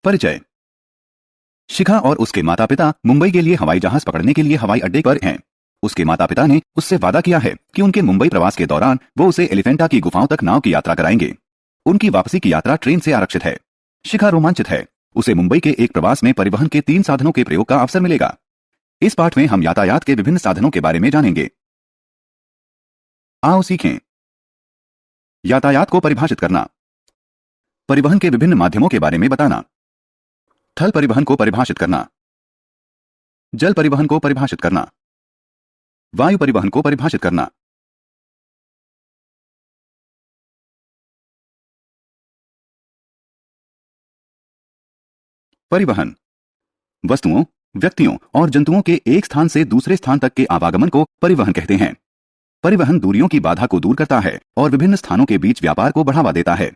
परिचय। शिखा और उसके माता पिता मुंबई के लिए हवाई जहाज पकड़ने के लिए हवाई अड्डे पर हैं। उसके माता पिता ने उससे वादा किया है कि उनके मुंबई प्रवास के दौरान वो उसे एलिफेंटा की गुफाओं तक नाव की यात्रा कराएंगे। उनकी वापसी की यात्रा ट्रेन से आरक्षित है। शिखा रोमांचित है। उसे मुंबई के एक प्रवास में परिवहन के 3 साधनों के प्रयोग का अवसर मिलेगा। इस पाठ में हम यातायात के विभिन्न साधनों के बारे में जानेंगे। आओ सीखें। यातायात को परिभाषित करना। परिवहन के विभिन्न माध्यमों के बारे में बताना। थल परिवहन को परिभाषित करना। जल परिवहन को परिभाषित करना। वायु परिवहन को परिभाषित करना। परिवहन वस्तुओं, व्यक्तियों और जंतुओं के एक स्थान से दूसरे स्थान तक के आवागमन को परिवहन कहते हैं। परिवहन दूरियों की बाधा को दूर करता है और विभिन्न स्थानों के बीच व्यापार को बढ़ावा देता है।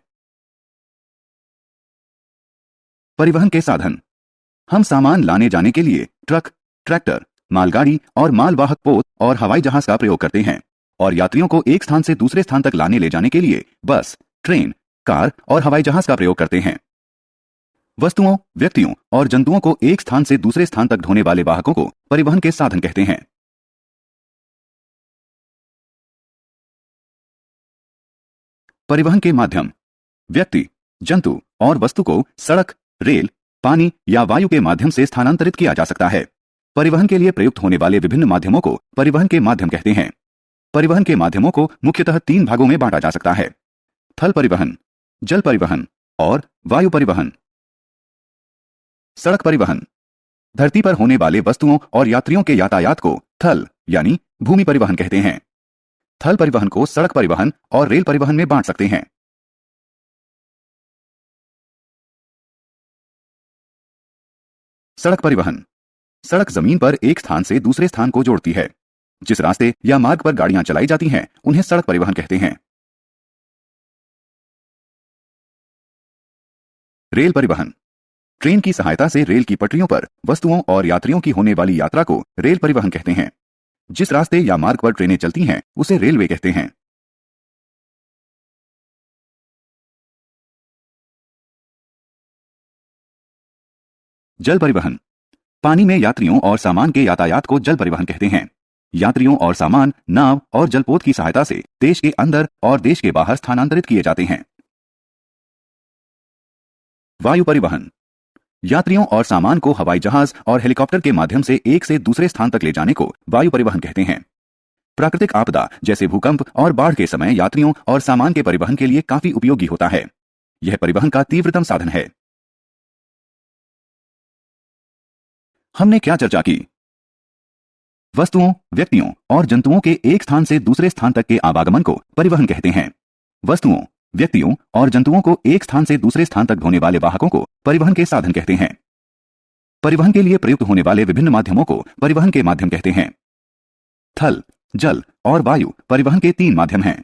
परिवहन के साधन। हम सामान लाने जाने के लिए ट्रक, ट्रैक्टर, मालगाड़ी और मालवाहक पोत और हवाई जहाज का प्रयोग करते हैं, और यात्रियों को एक स्थान से दूसरे स्थान तक लाने ले जाने के लिए बस, ट्रेन, कार और हवाई जहाज का प्रयोग करते हैं। वस्तुओं, व्यक्तियों और जंतुओं को एक स्थान से दूसरे स्थान तक ढोने वाले वाहकों को परिवहन के साधन कहते हैं। परिवहन के माध्यम। व्यक्ति, जंतु और वस्तु को सड़क, रेल, पानी या वायु के माध्यम से स्थानांतरित किया जा सकता है। परिवहन के लिए प्रयुक्त होने वाले विभिन्न माध्यमों को परिवहन के माध्यम कहते हैं। परिवहन के माध्यमों को मुख्यतः 3 भागों में बांटा जा सकता है: थल परिवहन, जल परिवहन और वायु परिवहन। सड़क परिवहन। धरती पर होने वाले वस्तुओं और यात्रियों के यातायात को थल यानी भूमि परिवहन कहते हैं। थल परिवहन को सड़क परिवहन और रेल परिवहन में बांट सकते हैं। सड़क परिवहन। सड़क जमीन पर एक स्थान से दूसरे स्थान को जोड़ती है। जिस रास्ते या मार्ग पर गाड़ियां चलाई जाती हैं, उन्हें सड़क परिवहन कहते हैं। रेल परिवहन। ट्रेन की सहायता से रेल की पटरियों पर वस्तुओं और यात्रियों की होने वाली यात्रा को रेल परिवहन कहते हैं। जिस रास्ते या मार्ग पर ट्रेनें चलती हैं, उसे रेलवे कहते हैं। जल परिवहन। पानी में यात्रियों और सामान के यातायात को जल परिवहन कहते हैं। यात्रियों और सामान नाव और जलपोत की सहायता से देश के अंदर और देश के बाहर स्थानांतरित किए जाते हैं। वायु परिवहन। यात्रियों और सामान को हवाई जहाज और हेलीकॉप्टर के माध्यम से एक से दूसरे स्थान तक ले जाने को वायु परिवहन कहते हैं। प्राकृतिक आपदा जैसे भूकंप और बाढ़ के समय यात्रियों और सामान के परिवहन के लिए काफी उपयोगी होता है। यह परिवहन का तीव्रतम साधन है। हमने क्या चर्चा की? वस्तुओं, व्यक्तियों और जंतुओं के एक स्थान से दूसरे स्थान तक के आवागमन को परिवहन कहते हैं। वस्तुओं, व्यक्तियों और जंतुओं को एक स्थान से दूसरे स्थान तक ढोने वाले वाहकों को परिवहन के साधन कहते हैं। परिवहन के लिए प्रयुक्त होने वाले विभिन्न माध्यमों को परिवहन के माध्यम कहते हैं। थल, जल और वायु परिवहन के 3 माध्यम हैं।